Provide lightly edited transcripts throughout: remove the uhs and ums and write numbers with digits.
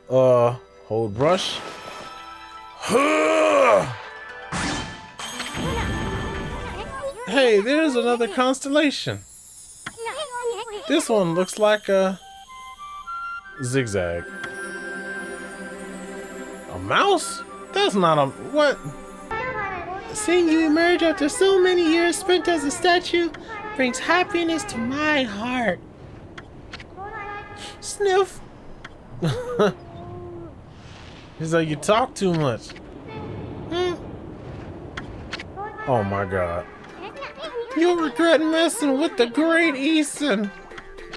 Hold brush. Hey, there's another constellation. This one looks like a zigzag. A mouse? That's not a... what? Seeing you emerge after so many years spent as a statue brings happiness to my heart. Sniff. He's like, you talk too much. Oh my god. You'll regret messing with the great Eason.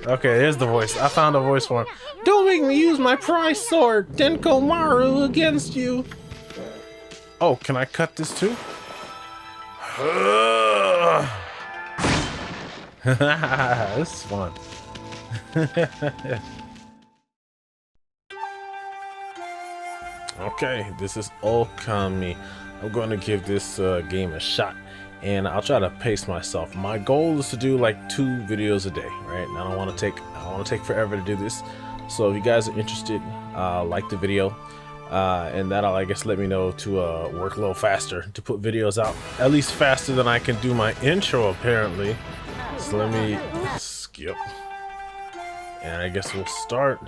Okay, here's the voice. I found a voice for him. Don't make me use my prize sword, Denkomaru, against you. Oh, can I cut this too? This is fun. Okay, this is Ōkami. I'm going to give this game a shot, and I'll try to pace myself. My goal is to do like 2 videos a day, right? And I don't want to take forever to do this. So if you guys are interested, like the video, and that'll, I guess, let me know to work a little faster to put videos out, at least faster than I can do my intro apparently. So let me skip, and I guess we'll start.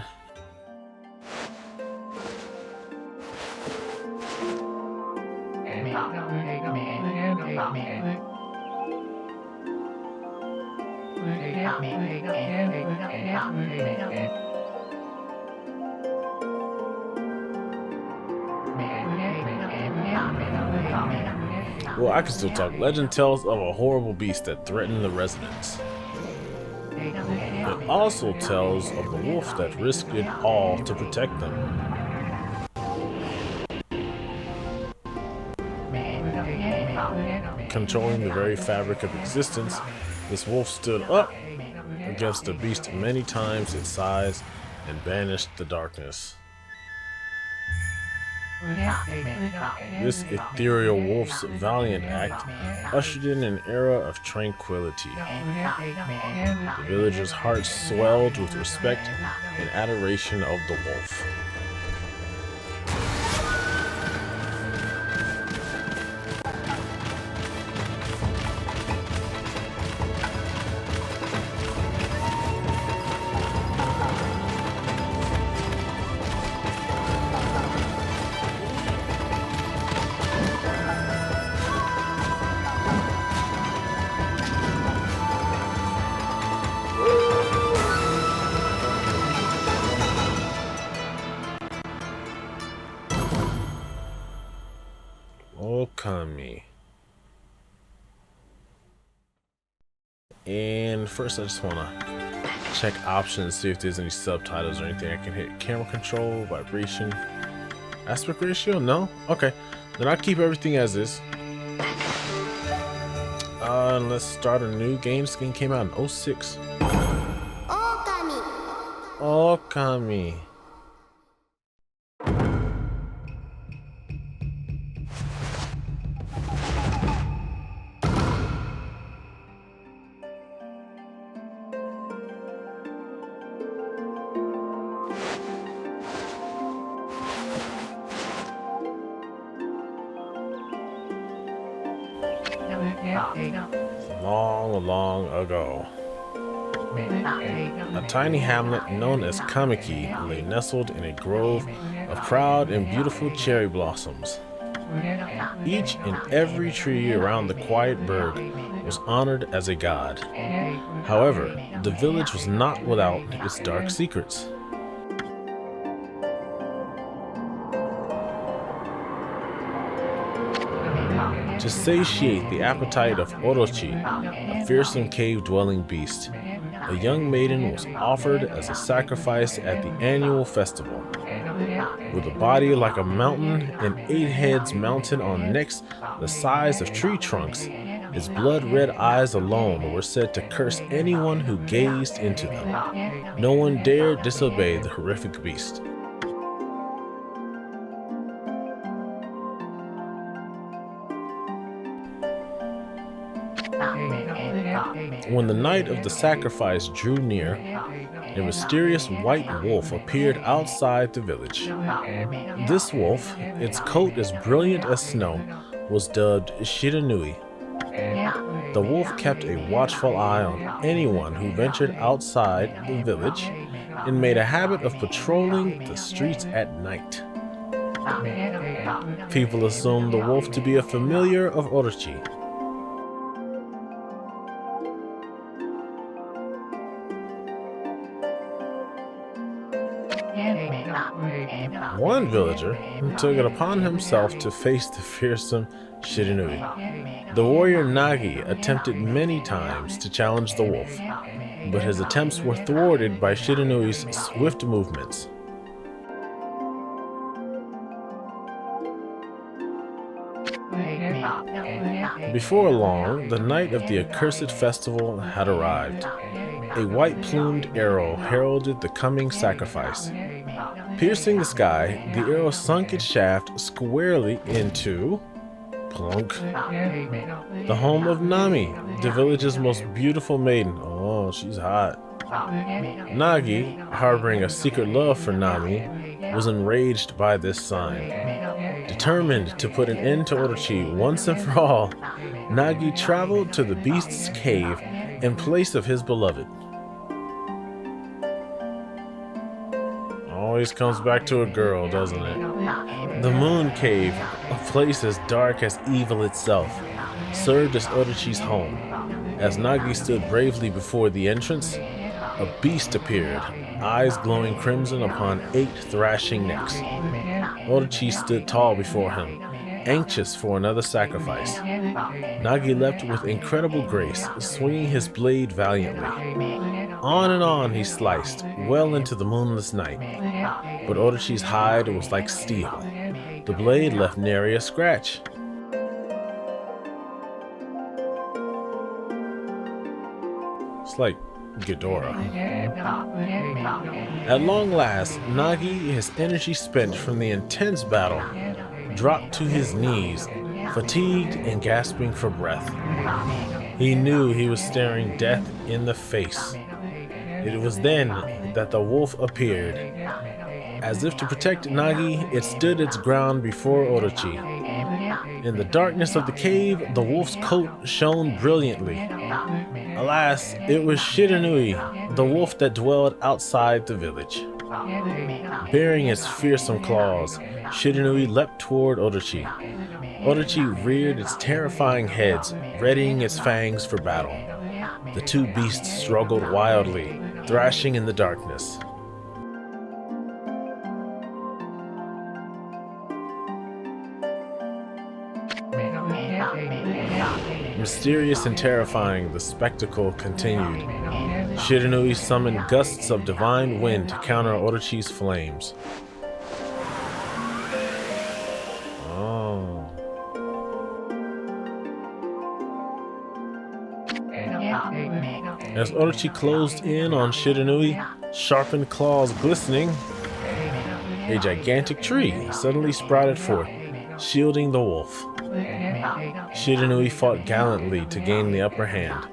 Well, I can still talk. Legend tells of a horrible beast that threatened the residents. It also tells of the wolf that risked it all to protect them. Controlling the very fabric of existence, this wolf stood up against the beast many times its size and banished the darkness. This ethereal wolf's valiant act ushered in an era of tranquility. The villagers' hearts swelled with respect and adoration of the wolf. Ōkami. And first I just want to check options, see if there's any subtitles or anything I can hit. Camera control, vibration, aspect ratio, no? Okay, then I'll keep everything as is. Let's start a new game. This game came out in 06. Ōkami. Ōkami. Long ago, a tiny hamlet known as Kamiki lay nestled in a grove of proud and beautiful cherry blossoms. Each and every tree around the quiet burg was honored as a god. However, the village was not without its dark secrets. To satiate the appetite of Orochi, a fearsome cave-dwelling beast, a young maiden was offered as a sacrifice at the annual festival. With a body like a mountain and 8 heads mounted on necks the size of tree trunks, its blood-red eyes alone were said to curse anyone who gazed into them. No one dared disobey the horrific beast. When the night of the sacrifice drew near, a mysterious white wolf appeared outside the village. This wolf, its coat as brilliant as snow, was dubbed Shiranui. The wolf kept a watchful eye on anyone who ventured outside the village and made a habit of patrolling the streets at night. People assumed the wolf to be a familiar of Orochi. One villager took it upon himself to face the fearsome Shiranui. The warrior Nagi attempted many times to challenge the wolf, but his attempts were thwarted by Shiranui's swift movements. Before long, the night of the accursed festival had arrived. A white-plumed arrow heralded the coming sacrifice. Piercing the sky, the arrow sunk its shaft squarely into plunk, the home of Nami, the village's most beautiful maiden. Oh, she's hot. Nagi, harboring a secret love for Nami, was enraged by this sign. Determined to put an end to Orochi once and for all, Nagi traveled to the beast's cave in place of his beloved. Always comes back to a girl, doesn't it? The Moon Cave, a place as dark as evil itself, served as Orochi's home. As Nagi stood bravely before the entrance, a beast appeared, eyes glowing crimson upon 8 thrashing necks. Orochi stood tall before him, anxious for another sacrifice. Nagi leapt with incredible grace, swinging his blade valiantly. On and on he sliced, well into the moonless night. But Orochi's hide was like steel. The blade left nary a scratch. It's like Ghidorah. At long last, Nagi, his energy spent from the intense battle, dropped to his knees, fatigued and gasping for breath. He knew he was staring death in the face. It was then that the wolf appeared. As if to protect Nagi, it stood its ground before Orochi. In the darkness of the cave, the wolf's coat shone brilliantly. Alas, it was Shiranui, the wolf that dwelled outside the village. Bearing its fearsome claws, Shiranui leapt toward Orochi. Orochi reared its terrifying heads, readying its fangs for battle. The two beasts struggled wildly, thrashing in the darkness. Mysterious and terrifying, the spectacle continued. Shiranui summoned gusts of divine wind to counter Orochi's flames. Oh. As Orochi closed in on Shiranui, sharpened claws glistening, a gigantic tree suddenly sprouted forth, shielding the wolf. Shiranui fought gallantly to gain the upper hand.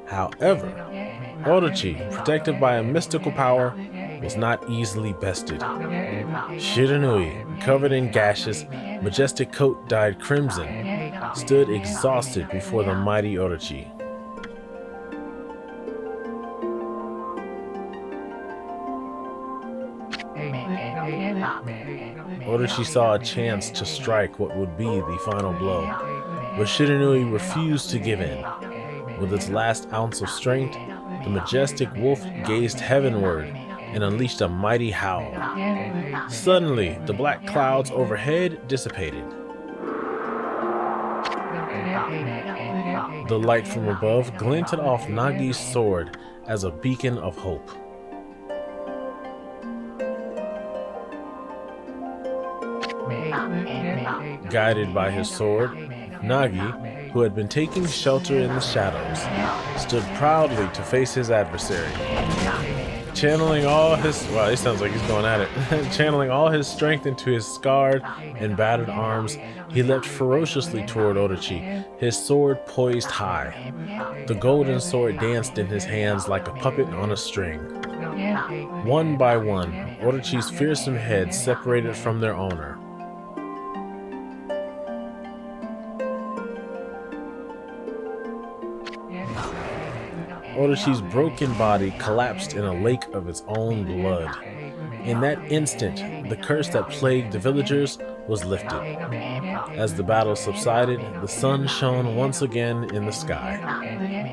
However, Orochi, protected by a mystical power, was not easily bested. Shiranui, covered in gashes, majestic coat dyed crimson, stood exhausted before the mighty Orochi. Orochi saw a chance to strike what would be the final blow, but Shiranui refused to give in. With its last ounce of strength, the majestic wolf gazed heavenward and unleashed a mighty howl. Suddenly, the black clouds overhead dissipated. The light from above glinted off Nagi's sword as a beacon of hope. Guided by his sword, Nagi, who had been taking shelter in the shadows, stood proudly to face his adversary. Channeling all his, wow, he sounds like he's going at it. Channeling all his strength into his scarred and battered arms, he leapt ferociously toward Orochi, his sword poised high. The golden sword danced in his hands like a puppet on a string. One by one, Ōdachi's fearsome heads separated from their owner. Ōdachi's broken body collapsed in a lake of its own blood. In that instant, the curse that plagued the villagers was lifted. As the battle subsided, the sun shone once again in the sky.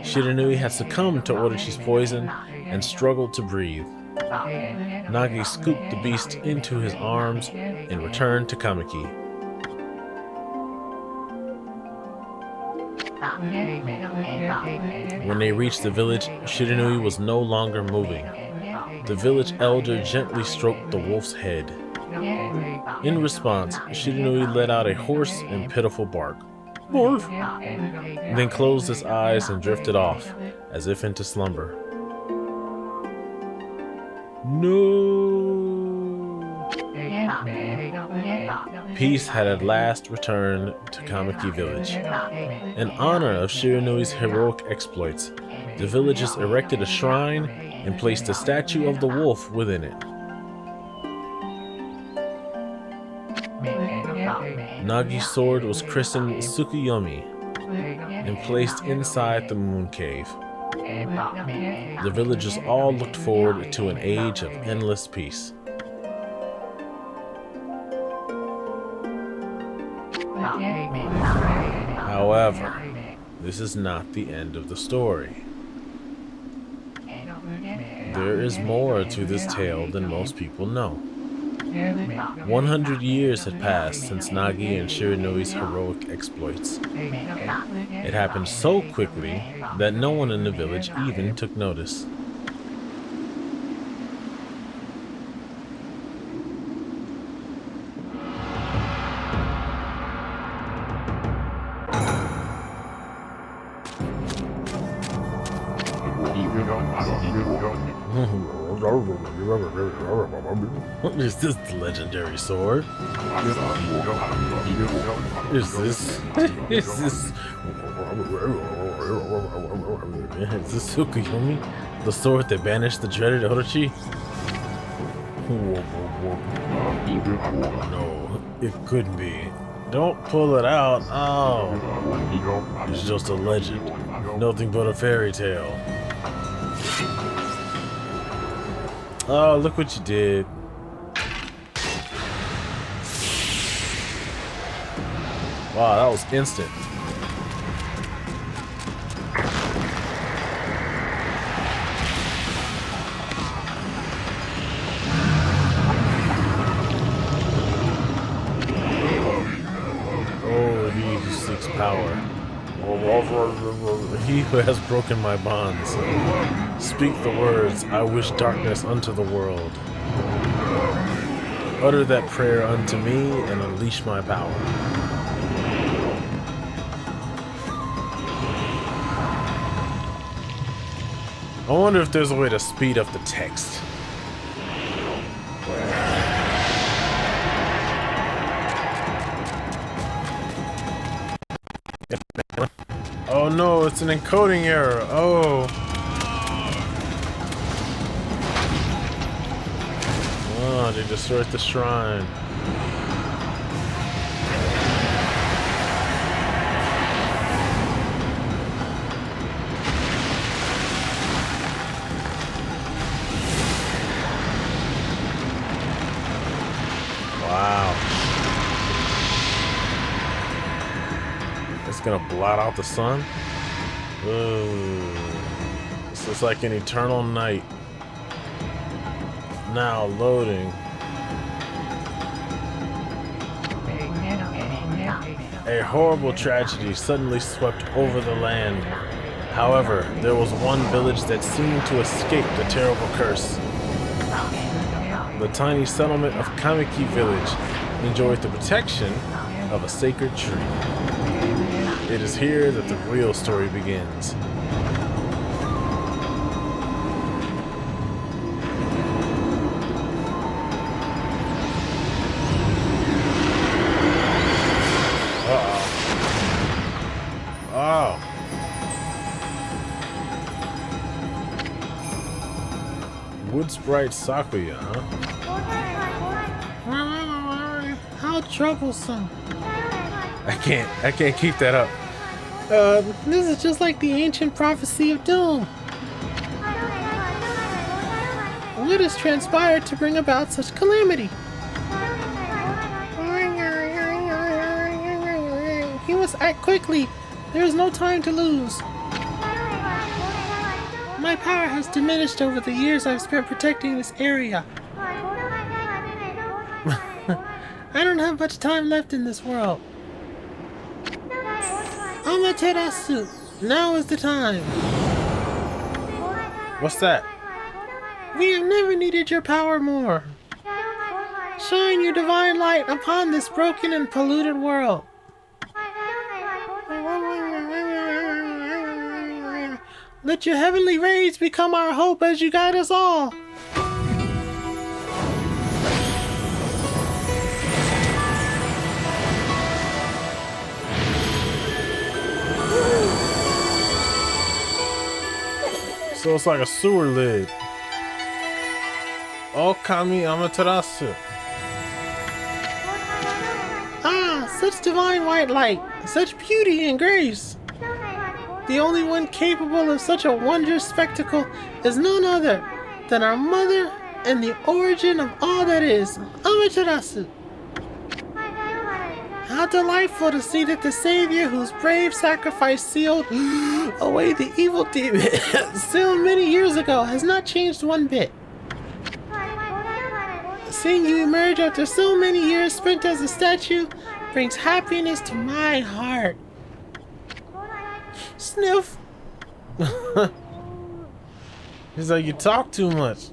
Shiranui had succumbed to Ōdachi's poison and struggled to breathe. Nagi scooped the beast into his arms and returned to Kamiki. When they reached the village, Shiranui was no longer moving. The village elder gently stroked the wolf's head. In response, Shiranui let out a hoarse and pitiful bark. Woof! Then closed his eyes and drifted off, as if into slumber. No! Peace had at last returned to Kamiki village. In honor of Shiranui's heroic exploits, the villagers erected a shrine and placed a statue of the wolf within it. Nagi's sword was christened Tsukuyomi and placed inside the moon cave. The villagers all looked forward to an age of endless peace. However, this is not the end of the story. There is more to this tale than most people know. 100 years had passed since Nagi and Shiranui's heroic exploits. It happened so quickly that no one in the village even took notice. Is this the legendary sword? Is this Tsukuyomi? The sword that banished the dreaded Ōdachi? No, it couldn't be. Don't pull it out. Oh, it's just a legend. Nothing but a fairy tale. Oh, look what you did. Wow, that was instant. Oh, he who seeks power. He who has broken my bonds. Speak the words, I wish darkness unto the world. Utter that prayer unto me and unleash my power. I wonder if there's a way to speed up the text. Oh no, it's an encoding error. Oh. Oh, they destroyed the shrine. Wow. It's gonna blot out the sun? Ooh. This is like an eternal night. Now loading. A horrible tragedy suddenly swept over the land. However, there was one village that seemed to escape the terrible curse. The tiny settlement of Kamiki village enjoyed the protection of a sacred tree. It is here that the real story begins. Oh. Would Mood Sprite Sakuya, huh? How troublesome. I can't keep that up. This is just like the ancient prophecy of doom. What has transpired to bring about such calamity? He must act quickly. There is no time to lose. My power has diminished over the years I've spent protecting this area. I don't have much time left in this world. Amaterasu, now is the time. What's that? We have never needed your power more. Shine your divine light upon this broken and polluted world. Let your heavenly rays become our hope as you guide us all. So it's like a sewer lid. Ōkami Amaterasu. Ah, such divine white light, such beauty and grace. The only one capable of such a wondrous spectacle is none other than our mother and the origin of all that is, Amaterasu. How delightful to see that the Savior whose brave sacrifice sealed away the evil demon sealed many years ago has not changed one bit. Seeing you emerge after so many years spent as a statue brings happiness to my heart. Sniff. He's like, you talk too much. ...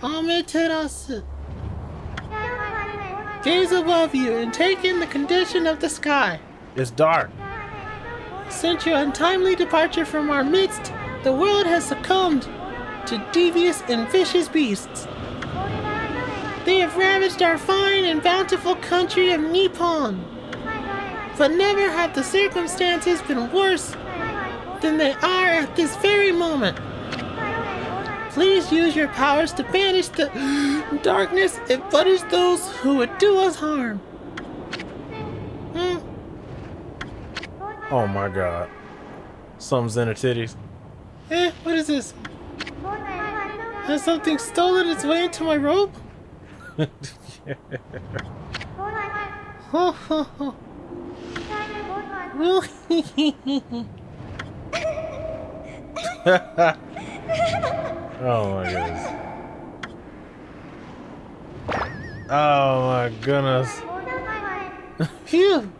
Amaterasu. Gaze above you and take in the condition of the sky. It's dark. Since your untimely departure from our midst, the world has succumbed to devious and vicious beasts. They have ravaged our fine and bountiful country of Nippon. But never have the circumstances been worse than they are at this very moment. Please use your powers to banish the darkness and punish those who would do us harm. Oh my god. Something's in her titties. What is this? Has something stolen its way into my robe? Ho ho ho. Oh my goodness. Oh my goodness. Phew!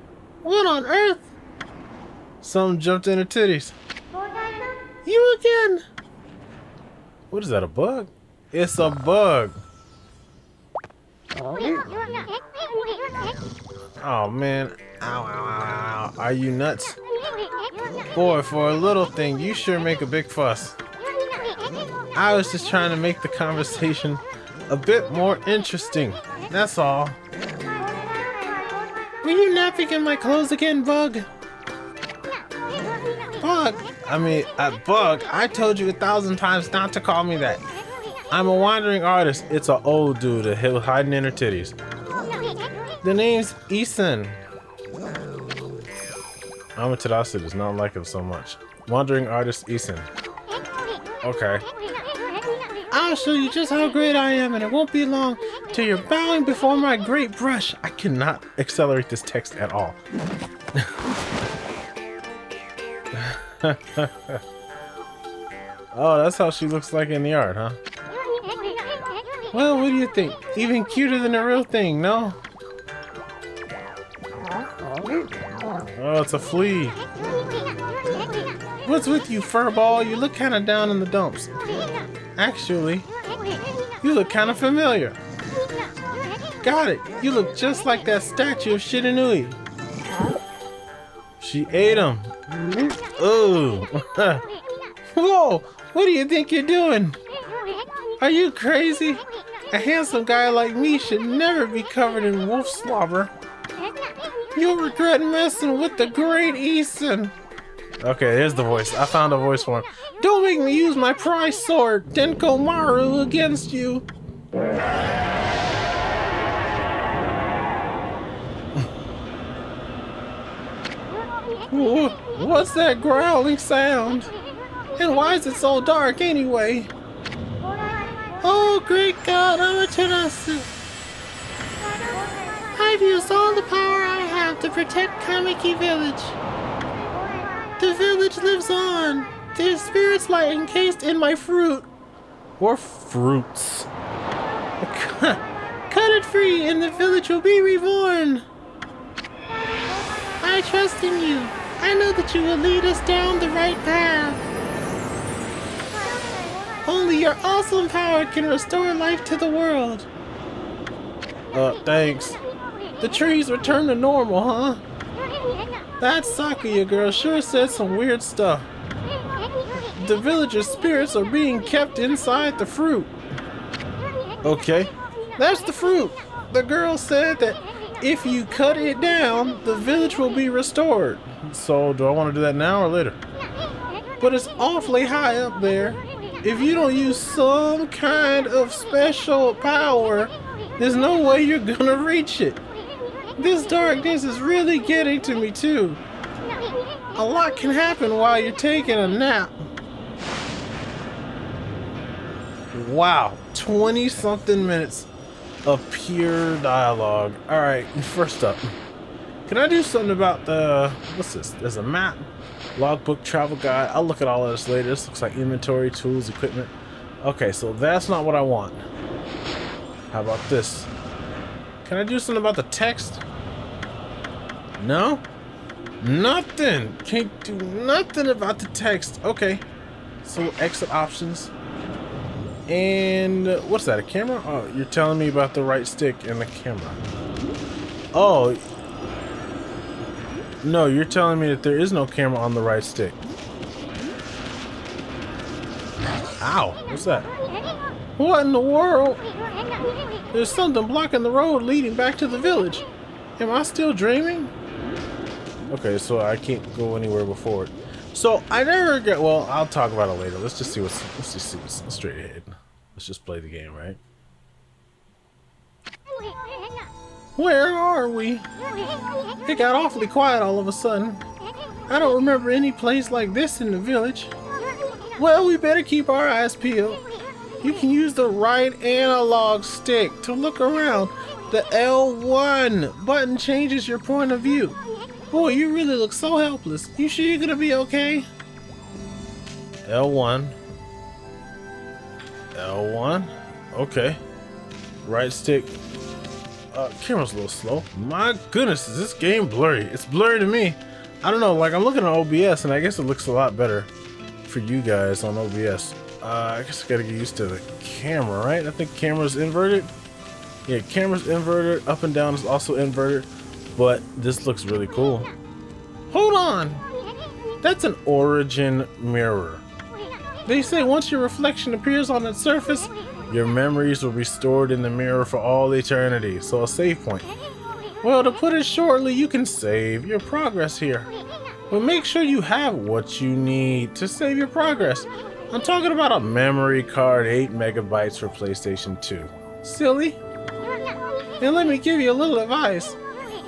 What on earth? Something jumped in her titties. You again! What is that, a bug? It's a bug. Oh man. Ow, ow, ow, ow. Are you nuts? Boy, for a little thing, you sure make a big fuss. I was just trying to make the conversation a bit more interesting. That's all. Were you napping in my clothes again, Bug? Bug? Bug, I told you 1,000 times not to call me that. I'm a wandering artist. It's an old dude hiding in her titties. The name's Isan. Amaterasu does not like him so much. Wandering artist Isan. Okay. I'll show you just how great I am, and it won't be long till you're bowing before my great brush. I cannot accelerate this text at all. Oh, that's how she looks like in the art, huh? Well, what do you think? Even cuter than the real thing, no? Oh, it's a flea. What's with you, furball? You look kind of down in the dumps. Actually, you look kind of familiar. Got it. You look just like that statue of Shiranui. She ate him. Ooh. Whoa! What do you think you're doing? Are you crazy? A handsome guy like me should never be covered in wolf slobber. You'll regret messing with the great Isan. Okay, here's the voice. I found a voice for him. Don't make me use my prize sword, Denko Maru, against you. What's that growling sound? And why is it so dark anyway? Oh, great God, Amaterasu. I've used all the power I have to protect Kamiki Village. The village lives on. Their spirits lie encased in my fruit. Or fruits. Cut it free and the village will be reborn. I trust in you. I know that you will lead us down the right path. Only your awesome power can restore life to the world. Thanks. The trees return to normal, huh? That Sakuya girl sure said some weird stuff. The villagers' spirits are being kept inside the fruit. Okay. That's the fruit. The girl said that if you cut it down, the village will be restored. So, do I want to do that now or later? But it's awfully high up there. If you don't use some kind of special power, there's no way you're gonna reach it. This darkness is really getting to me too. A lot can happen while you're taking a nap. Wow, 20-something minutes of pure dialogue. Alright, first up. Can I do something about the... What's this? There's a map, logbook, travel guide. I'll look at all of this later. This looks like inventory, tools, equipment. Okay, so that's not what I want. How about this? Can I do something about the text? No? Nothing! Can't do nothing about the text. Okay. So exit options. And what's that, a camera? Oh, you're telling me about the right stick and the camera. Oh. No, you're telling me that there is no camera on the right stick. Ow, what's that? What in the world? There's something blocking the road leading back to the village. Am I still dreaming? Okay, so I can't go anywhere before it. So I never get. Well, I'll talk about it later. Let's just see what's. Let's just see what's straight ahead. Let's just play the game, right? Where are we? It got awfully quiet all of a sudden. I don't remember any place like this in the village. Well, we better keep our eyes peeled. You can use the right analog stick to look around. The L1 button changes your point of view. Boy, you really look so helpless. You sure you're gonna be okay? L1. L1. Okay. Right stick. Camera's a little slow. My goodness, is this game blurry? It's blurry to me. I don't know, like I'm looking at OBS and I guess it looks a lot better for you guys on OBS. I guess I gotta get used to the camera, right? I think camera's inverted. Yeah, camera's inverted. Up and down is also inverted. But this looks really cool. Hold on! That's an origin mirror. They say once your reflection appears on its surface, your memories will be stored in the mirror for all eternity. So a save point. Well, to put it shortly, you can save your progress here. But make sure you have what you need to save your progress. I'm talking about a memory card, 8 megabytes for PlayStation 2. Silly? And let me give you a little advice.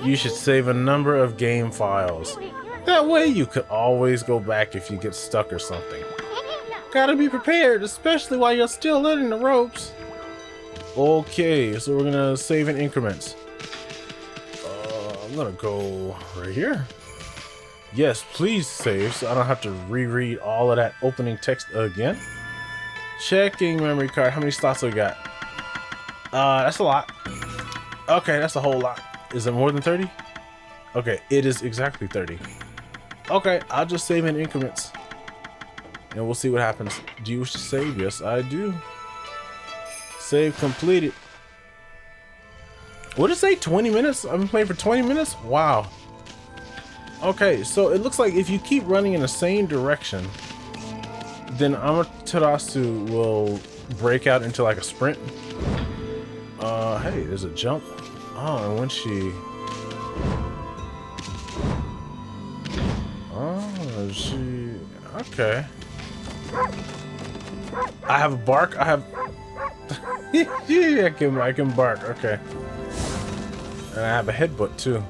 You should save a number of game files. That way you could always go back if you get stuck or something. Gotta be prepared, especially while you're still learning the ropes. Okay, so we're gonna save in increments. I'm gonna go right here. Yes, please save so I don't have to reread all of that opening text again. Checking memory card. How many slots do we got? That's a lot. Okay, that's a whole lot. Is it more than 30? Okay, it is exactly 30. Okay, I'll just save in increments. And we'll see what happens. Do you wish to save? Yes, I do. Save completed. What did it say? 20 minutes? I've been playing for 20 minutes? Wow. Okay, so it looks like if you keep running in the same direction, then Amaterasu will break out into like a sprint. Hey, there's a jump. Oh, and when she... Oh, she... Okay. I have a bark. I have... Yeah, I can bark. Okay. And I have a headbutt too.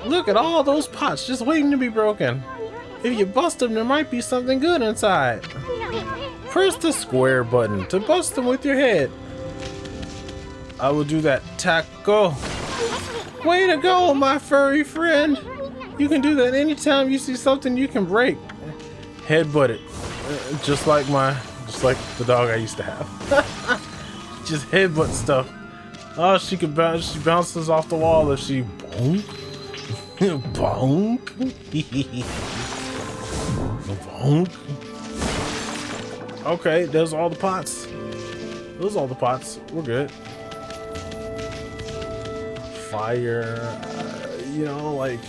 Look at all those pots just waiting to be broken. If you bust them, there might be something good inside. Press the square button to bust them with your head. I will do that. Taco. Way to go, my furry friend. You can do that anytime you see something you can break. Headbutt it. Just like the dog I used to have. Just headbutt stuff. Oh, she bounces off the wall if she bonk. Bonk. Bonk. Okay, there's all the pots. Those are all the pots. We're good. Fire. You know, like,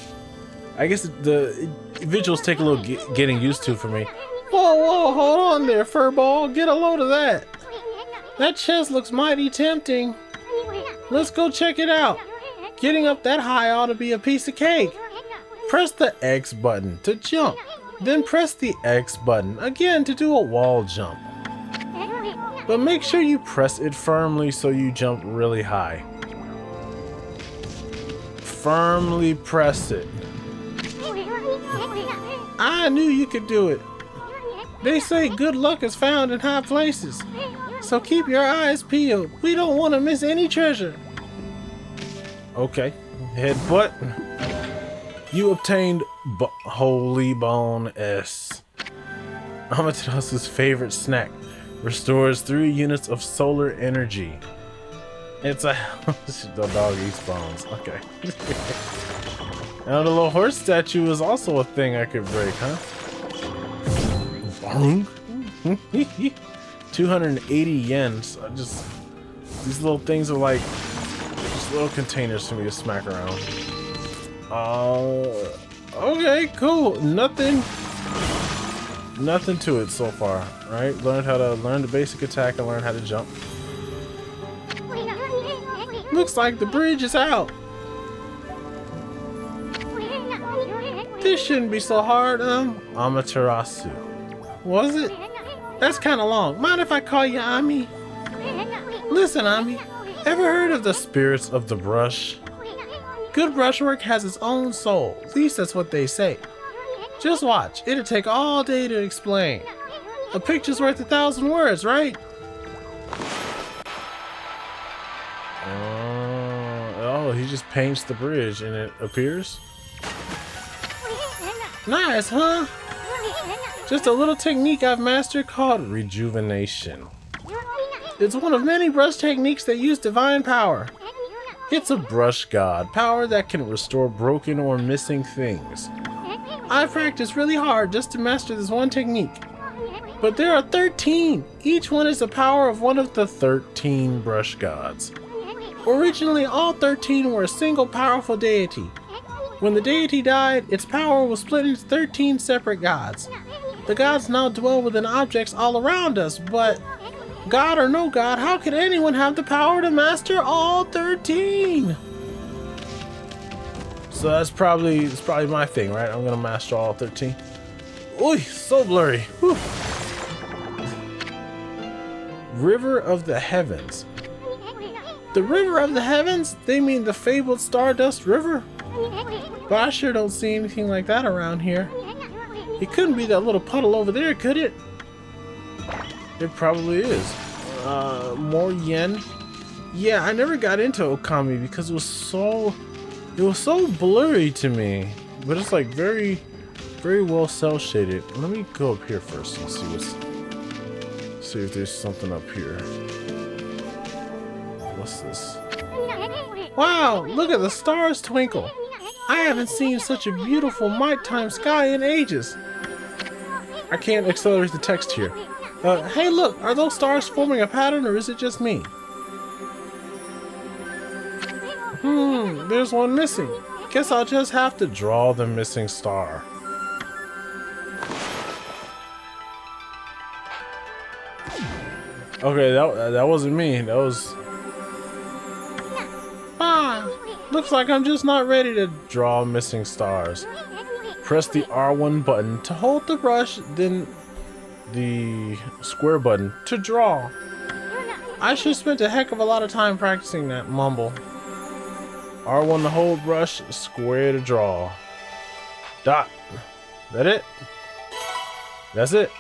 I guess the visuals take a little getting used to for me. Whoa, hold on there, furball. Get a load of that. That chest looks mighty tempting. Let's go check it out. Getting up that high ought to be a piece of cake. Press the X button to jump. Then press the X button again to do a wall jump. But make sure you press it firmly so you jump really high. Firmly press it. I knew you could do it. They say good luck is found in high places. So keep your eyes peeled. We don't want to miss any treasure. Okay. Headbutt. You obtained Holy Bone S. Amaterasu's favorite snack. Restores 3 units of solar energy. It's a... the dog eats bones. Okay. Now the little horse statue is also a thing I could break, huh? Bonk. 280 yen. So just... These little things are like... just little containers for me to smack around. Okay, cool. Nothing to it so far, right? Learn the basic attack and learn how to jump. Looks like the bridge is out. This shouldn't be so hard, Amaterasu. Was it? That's kind of long. Mind if I call you Ami? Listen, Ami. Ever heard of the spirits of the brush? Good brushwork has its own soul. At least that's what they say. Just watch. It'll take all day to explain. A picture's worth 1,000 words, right? Oh, he just paints the bridge and it appears? Nice, huh? Just a little technique I've mastered called rejuvenation. It's one of many brush techniques that use divine power. It's a brush god, power that can restore broken or missing things. I've practiced really hard just to master this one technique. But there are 13. Each one is the power of one of the 13 brush gods. Originally, all 13 were a single powerful deity. When the deity died, its power was split into 13 separate gods. The gods now dwell within objects all around us, but God or no God, how could anyone have the power to master all 13? So it's probably my thing, right? I'm gonna master all 13. Oy, so blurry. Whew. River of the Heavens. The River of the Heavens? They mean the fabled Stardust River? But I sure don't see anything like that around here. It couldn't be that little puddle over there, could it? It probably is. More yen. Yeah, I never got into Ōkami because it was so blurry to me. But it's like very, very well cel shaded. Let me go up here first and see if there's something up here. What's this? Wow, look at the stars twinkle. I haven't seen such a beautiful nighttime sky in ages. I can't accelerate the text here. Hey look, are those stars forming a pattern or is it just me? There's one missing. Guess I'll just have to draw the missing star. Okay, that wasn't me. That was... Looks like I'm just not ready to draw missing stars. Press the R1 button to hold the brush, then the square button to draw. I sure spent a heck of a lot of time practicing that mumble. R1 to hold brush, square to draw. Dot. That it? That's it.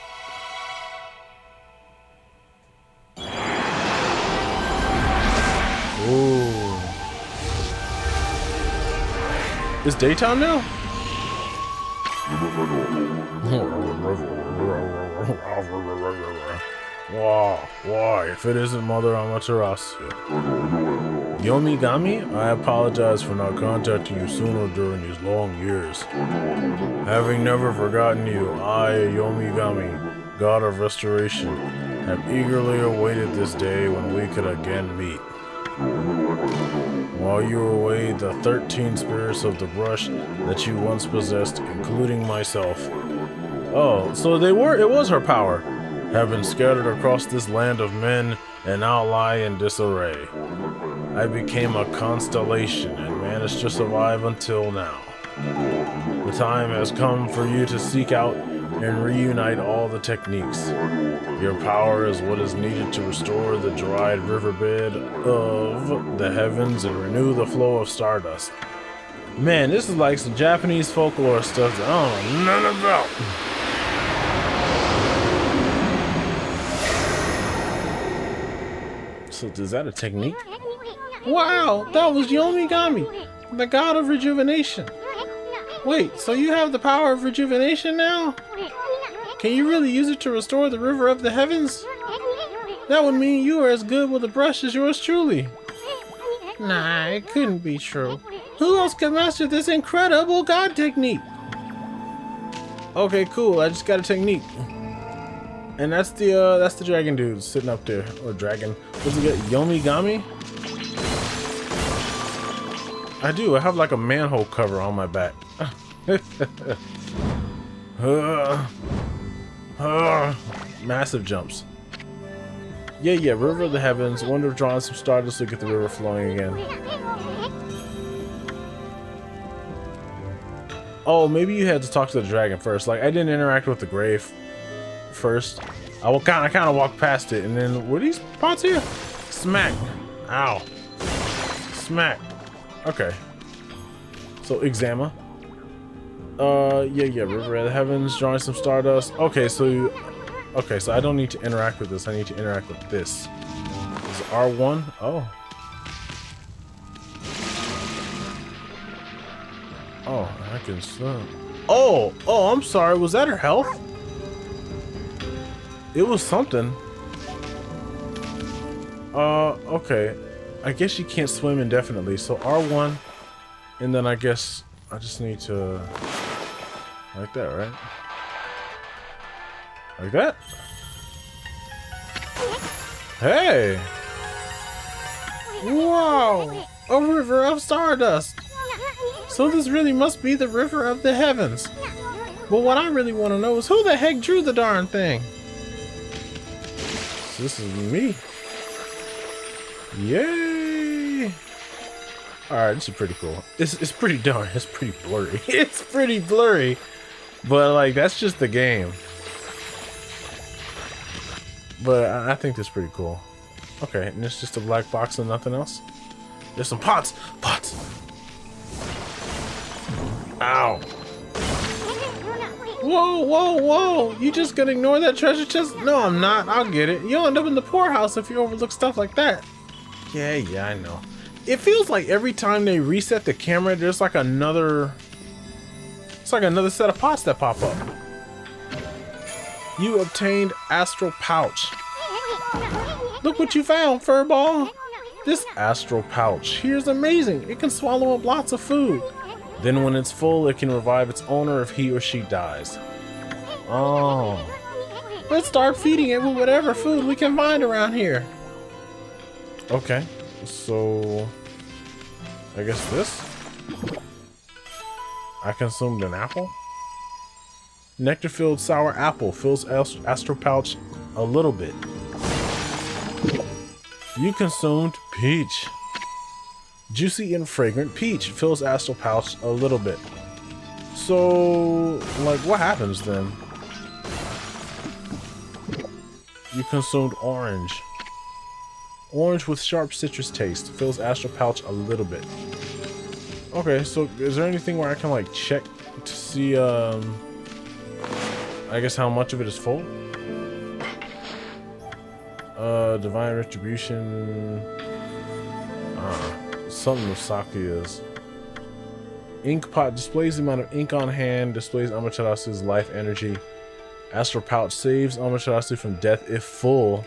Ooh. It's daytime now? Why? If it isn't Mother Amaterasu. Yomigami, I apologize for not contacting you sooner during these long years. Having never forgotten you, I, Yomigami, God of Restoration, have eagerly awaited this day when we could again meet. While you were away, the 13 spirits of the brush that you once possessed, including myself. Oh, so it was her power, have been scattered across this land of men and now lie in disarray. I became a constellation and managed to survive until now. The time has come for you to seek out and reunite all the techniques. Your power is what is needed to restore the dried riverbed of the heavens and renew the flow of stardust. Man, this is like some Japanese folklore stuff that I don't know nothing about. So is that a technique? Wow, that was Yomigami, the god of rejuvenation. Wait, so you have the power of rejuvenation now? Can you really use it to restore the river of the heavens? That would mean you are as good with a brush as yours truly. Nah, it couldn't be true. Who else can master this incredible god technique? Okay, cool. I just got a technique. And that's the dragon dude sitting up there. Or dragon. What's it get? Yomigami? I do. I have like a manhole cover on my back. Massive jumps. Yeah, River of the Heavens. Wonder if drawing some stardust to get the river flowing again. Oh, maybe you had to talk to the dragon first. Like, I didn't interact with the grave first. I kind of walked past it, and then were these pots here? Smack. Ow. Smack. Okay. So examine. Yeah, River of the Heavens, drawing some stardust. Okay, so I don't need to interact with this. I need to interact with this. Is it R1? Oh. Oh, I can swim. Oh, I'm sorry. Was that her health? It was something. Okay. I guess she can't swim indefinitely. So R1, and then I guess I just need to like that, right? Like that? Hey! Wow! A river of stardust! So this really must be the river of the heavens. But what I really want to know is who the heck drew the darn thing? So this is me. Yay! Alright, this is pretty cool. It's pretty darn. It's pretty blurry. It's pretty blurry. But like, that's just the game. But I think that's pretty cool. Okay, and it's just a black box and nothing else. There's some pots! Pots! Ow! Whoa! You just gonna ignore that treasure chest? No, I'm not. I'll get it. You'll end up in the poorhouse if you overlook stuff like that. Yeah, I know. It feels like every time they reset the camera, there's like another... It's like another set of pots that pop up. You obtained Astral Pouch. Look what you found, Furball. This Astral Pouch here is amazing. It can swallow up lots of food. Then when it's full, it can revive its owner if he or she dies. Oh. Let's start feeding it with whatever food we can find around here. Okay. So... I guess this? I consumed an apple? Nectar-filled sour apple fills Astral Pouch a little bit. You consumed peach. Juicy and fragrant peach fills Astral Pouch a little bit. So, like, what happens then? You consumed orange. Orange with sharp citrus taste. Fills astral pouch a little bit. Okay, so is there anything where I can, like, check to see, I guess how much of it is full? Divine Retribution. Something of sake is. Ink pot displays the amount of ink on hand, displays Amaterasu's life energy. Astral pouch saves Amaterasu from death if full.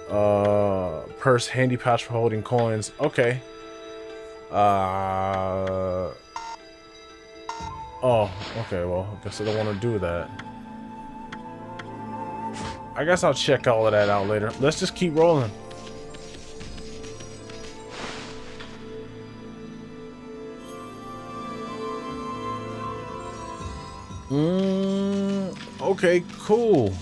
Purse handy pouch for holding coins. Okay. Oh, okay, well, I guess I don't want to do that. I guess I'll check all of that out later. Let's just keep rolling. Okay, cool.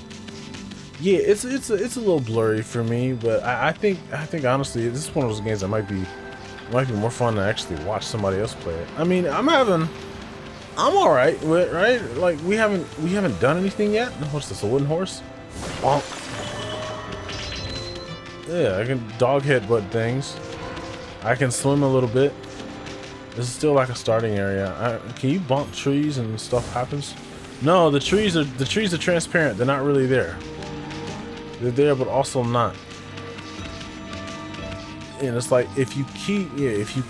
Yeah, it's a little blurry for me, but I think honestly this is one of those games that might be more fun to actually watch somebody else play it. I mean, I'm all right with it, right? Like we haven't done anything yet. What's this? A wooden horse? Bonk. Yeah, I can dog headbutt things. I can swim a little bit. This is still like a starting area. Can you bump trees and stuff happens? No, the trees are transparent. They're not really there. They're there, but also not. And it's like if you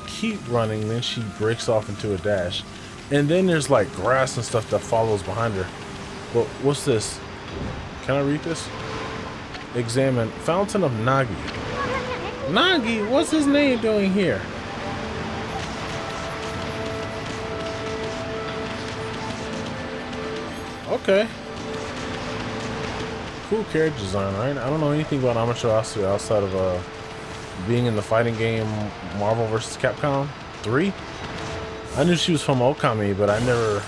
keep running, then she breaks off into a dash, and then there's like grass and stuff that follows behind her. But what's this? Can I read this? Examine Fountain of Nagi. Nagi, what's his name doing here? Okay. Cool character design, right? I don't know anything about Amaterasu outside of being in the fighting game Marvel vs. Capcom 3. I knew she was from Ōkami, but I never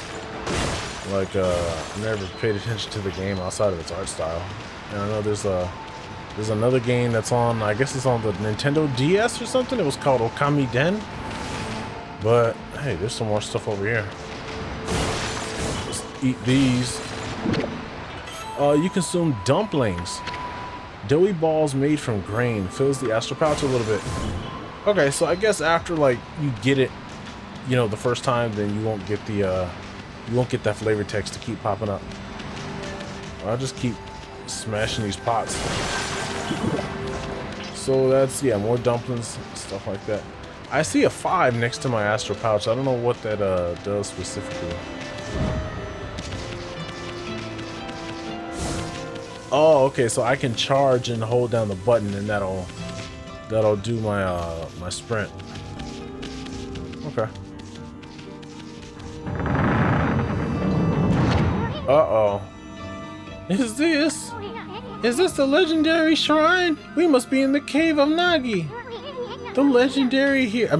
never paid attention to the game outside of its art style. And I know there's another game that's on, I guess it's on the Nintendo DS or something. It was called Ōkami Den. But hey, there's some more stuff over here. Let's eat these. You consume dumplings. Doughy balls made from grain. Fills the astral pouch a little bit. Okay, so I guess after like you get it, you know, the first time, then you won't get that flavor text to keep popping up. I'll just keep smashing these pots. So that's, yeah, more dumplings, stuff like that. I see a 5 next to my astral pouch. I don't know what that does specifically. Oh, okay, so I can charge and hold down the button, and that'll do my my sprint. Okay. Uh-oh. Is this the legendary shrine? We must be in the cave of Nagi. The legendary hero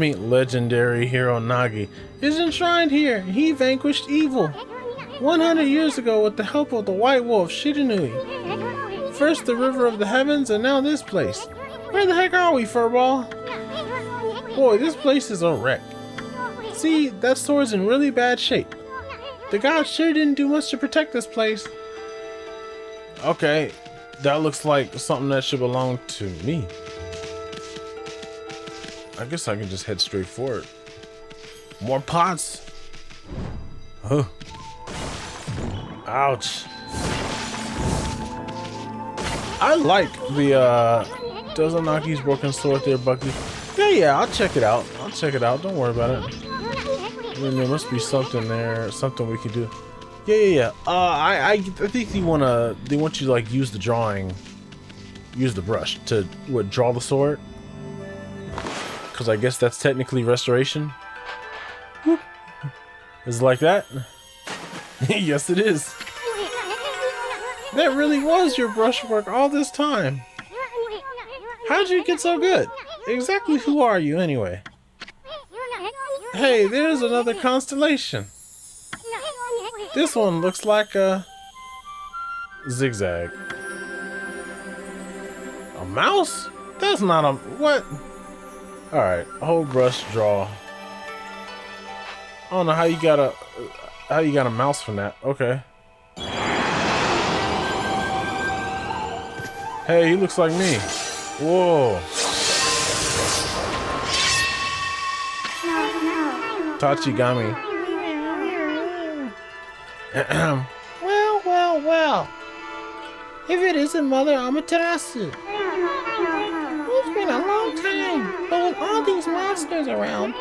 Nagi is enshrined here. He vanquished evil 100 years ago with the help of the White Wolf Shiranui. First the River of the Heavens, and now this place. Where the heck are we, Furball? Boy, this place is a wreck. See, that sword's in really bad shape. The gods sure didn't do much to protect this place. Okay, that looks like something that should belong to me. I guess I can just head straight for it. More pots. Huh. Ouch. I like the Dozonaki's broken sword there, Bucky. Yeah, I'll check it out. Don't worry about it. I mean, there must be something there, something we could do. Yeah. I think they want you to like use the brush to draw the sword. Because I guess that's technically restoration. Whoop. Is it like that? Yes, it is. That really was your brushwork all this time. How'd you get so good? Exactly who are you anyway? Hey, there's another constellation. This one looks like a zigzag. A mouse? That's not a... what? Alright, hold brush, draw. I don't know how you gotta... Oh, you got a mouse from that. Okay. Hey, he looks like me. Whoa. Tachigami. Well. If it isn't Mother Amaterasu. It's been a long time, but with all these monsters around,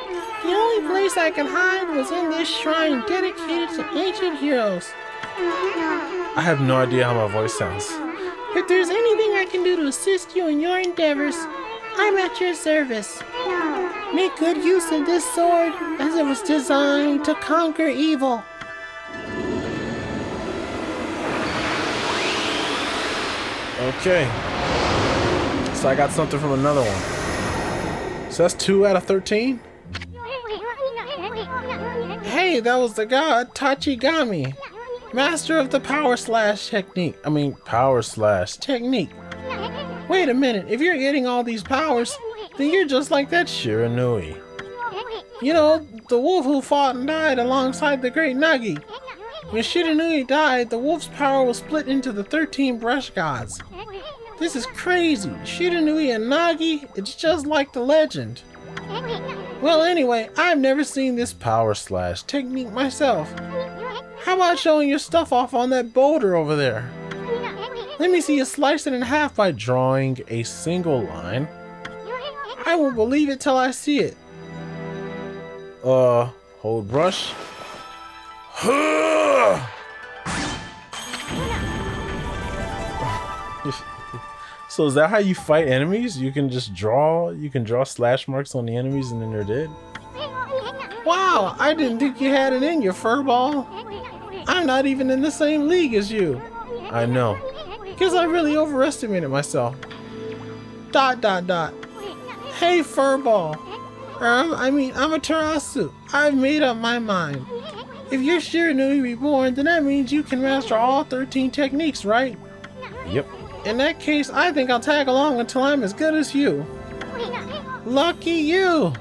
the only place I can hide was in this shrine dedicated to ancient heroes. I have no idea how my voice sounds. If there's anything I can do to assist you in your endeavors, I'm at your service. Make good use of this sword, as it was designed to conquer evil. Okay. So I got something from another one. So that's 2 out of 13? Hey, that was the god Tachigami, master of the power slash technique. Wait a minute, if you're getting all these powers, then you're just like that Shiranui. You know, the wolf who fought and died alongside the great Nagi. When Shiranui died, the wolf's power was split into the 13 brush gods. This is crazy. Shiranui and Nagi, it's just like the legend. Well, anyway, I've never seen this power slash technique myself. How about showing your stuff off on that boulder over there? Let me see you slice it in half by drawing a single line. I won't believe it till I see it. Hold brush. So is that how you fight enemies? You can just draw slash marks on the enemies and then they're dead? Wow, I didn't think you had it in you, furball. I'm not even in the same league as you. I know. Guess I really overestimated myself. ... Hey, furball. Amaterasu. I've made up my mind. If you're Shiranui reborn, then that means you can master all 13 techniques, right? Yep. In that case, I think I'll tag along until I'm as good as you. Lucky you!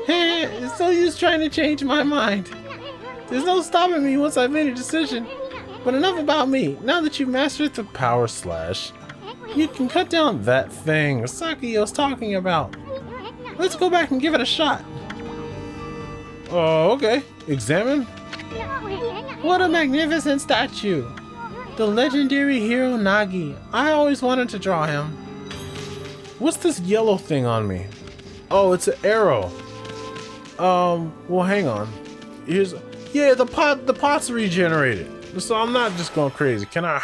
Hey, it's no use trying to change my mind. There's no stopping me once I've made a decision. But enough about me. Now that you've mastered the power slash, you can cut down that thing Sakuyo's talking about. Let's go back and give it a shot. Oh, okay. Examine. What a magnificent statue. The legendary hero Nagi. I always wanted to draw him. What's this yellow thing on me? Oh, it's an arrow. Well, hang on. Yeah, the pot's regenerated. So I'm not just going crazy. Can I?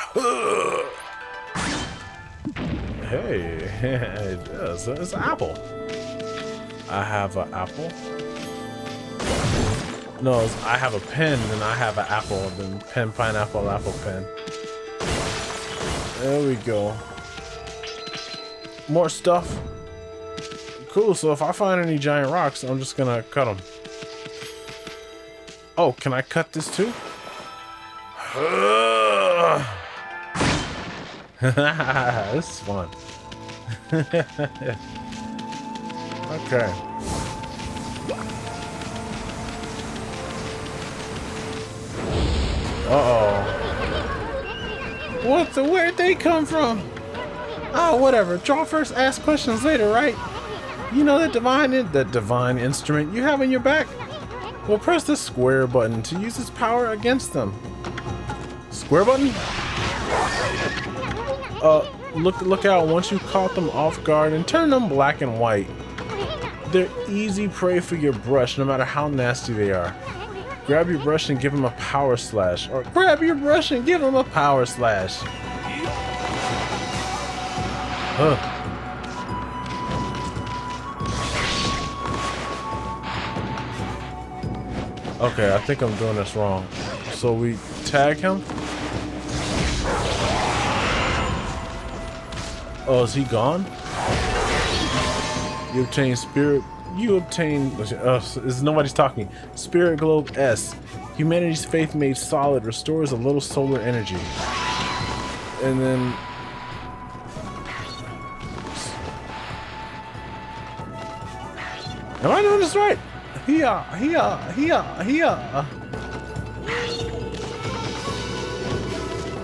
Hey, it does. It's an apple. I have an apple. No, I have a pen, and I have an apple. Then pen, pineapple, apple, pen. There we go. More stuff. Cool, so if I find any giant rocks, I'm just gonna cut them. Oh, can I cut this too? This is fun. Okay. Uh-oh. Where'd they come from? Oh, whatever. Draw first, ask questions later, right? You know that divine instrument you have in your back? Well, press the square button to use its power against them. Square button? Look out once you caught them off guard and turn them black and white. They're easy prey for your brush, no matter how nasty they are. Grab your brush and give them a power slash. Or grab your brush and give them a power slash. Okay, I think I'm doing this wrong. So we tag him? Oh, is he gone? You obtain, nobody's talking. Spirit Globe S. Humanity's faith made solid restores a little solar energy. And then... Am I doing this right? Here.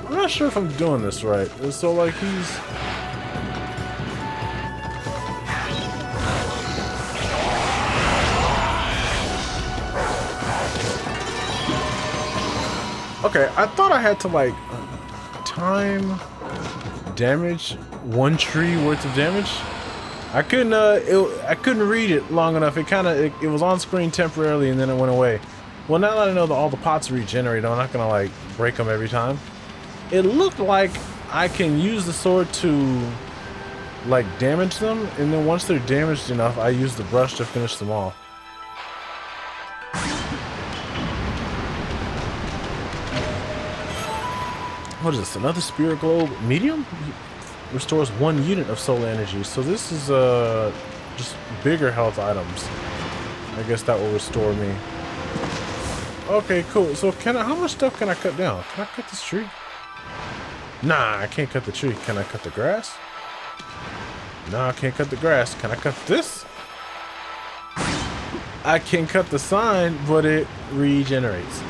I'm not sure if I'm doing this right. So like he's... Okay, I thought I had to like time damage one tree worth of damage. I couldn't read it long enough. It was on screen temporarily and then it went away. Well, now that I know that all the pots regenerate, I'm not gonna like break them every time. It looked like I can use the sword to like damage them, and then once they're damaged enough, I use the brush to finish them off. What is this? Another spirit globe medium? Restores 1 unit of solar energy. So this is just bigger health items. I guess that will restore me. Okay, cool. So how much stuff can I cut down? Can I cut this tree? Nah, I can't cut the tree. Can I cut the grass? Nah, I can't cut the grass. Can I cut this? I can cut the sign, but it regenerates.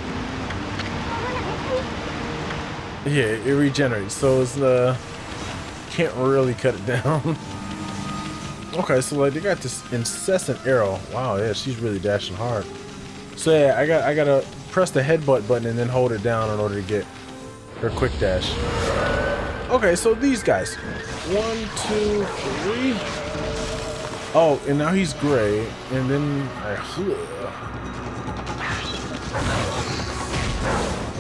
Yeah, it regenerates. So it's can't really cut it down. Okay, so like they got this incessant arrow. Wow, yeah, she's really dashing hard. So yeah, I gotta press the headbutt button and then hold it down in order to get her quick dash. Okay, so these guys. 1, 2, 3. Oh, and now he's gray, and then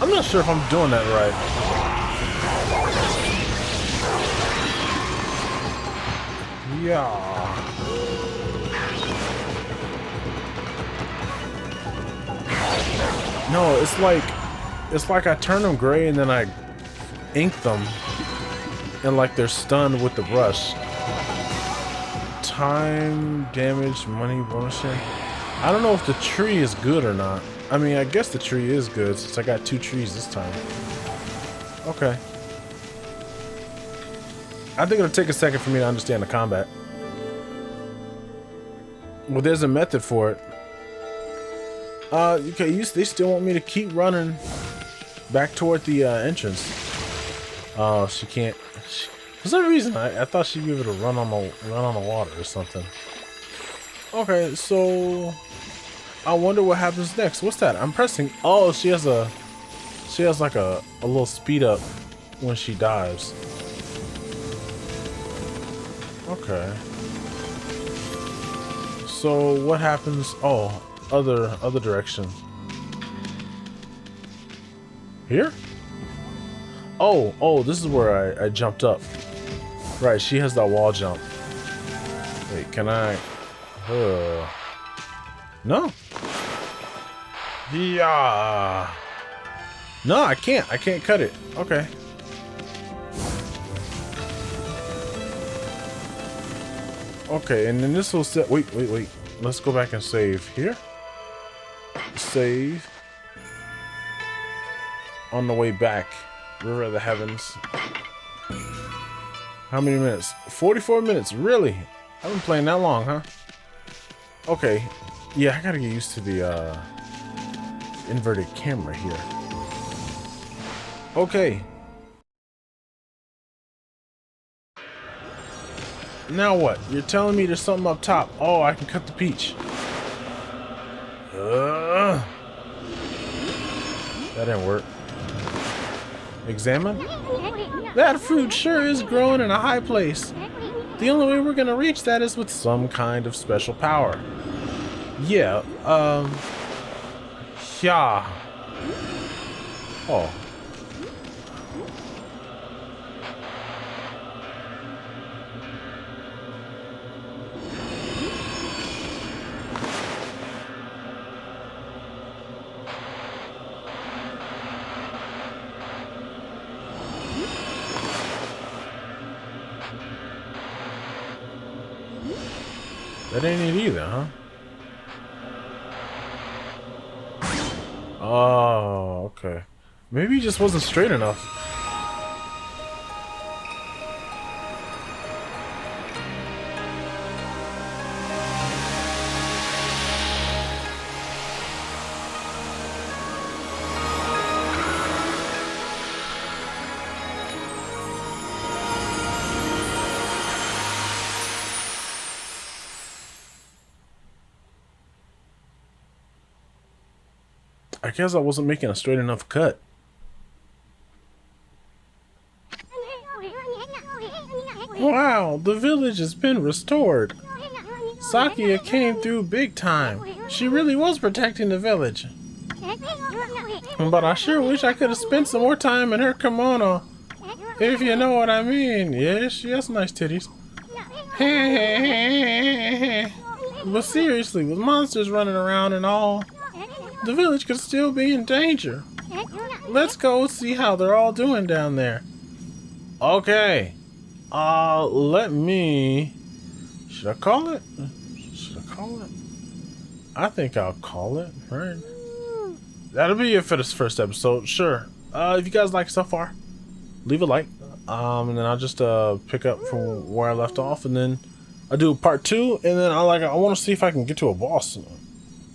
I'm not sure if I'm doing that right. Yeah. No, it's like I turn them gray and then I ink them, and like they're stunned with the brush. Time, damage, money, bonus share. I don't know if the tree is good or not. I mean, I guess the tree is good since I got 2 trees this time. Okay. I think it'll take a second for me to understand the combat. Well, there's a method for it. Okay, they still want me to keep running back toward the entrance. Oh, she can't. For some reason, I thought she'd be able to run on the water or something. Okay, so I wonder what happens next. What's that? I'm pressing. Oh, she has like a little speed up when she dives. Okay. So what happens? Oh, other direction. Here? Oh, this is where I jumped up. Right, she has that wall jump. Wait, can I? No. Yeah. No, I can't. I can't cut it. Okay. Okay, and then this will set. Wait. Let's go back and save here. Save. On the way back. River of the Heavens. How many minutes? 44 minutes. Really? I've been playing that long, huh? Okay. Yeah, I gotta get used to the inverted camera here. Okay. Now what? You're telling me there's something up top. Oh, I can cut the peach. That didn't work. Examine? That fruit sure is growing in a high place. The only way we're gonna reach that is with some kind of special power. Yeah, yeah. Oh. That ain't it either, huh? Oh, okay. Maybe he just wasn't straight enough. I guess I wasn't making a straight enough cut. Wow, the village has been restored. Sakia came through big time. She really was protecting the village. But I sure wish I could have spent some more time in her kimono. If you know what I mean. Yeah, she has nice titties. But seriously, with monsters running around and all, the village could still be in danger. Let's go see how they're all doing down there. Okay. Let me... Should I call it? Should I call it? I think I'll call it, right? That'll be it for this first episode, sure. If you guys like so far, leave a like. And then I'll just pick up from where I left off, and then I'll do part 2, and then I want to see if I can get to a boss,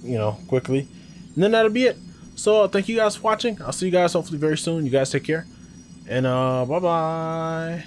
you know, quickly. And then that'll be it. So thank you guys for watching. I'll see you guys hopefully very soon. You guys take care. And bye-bye.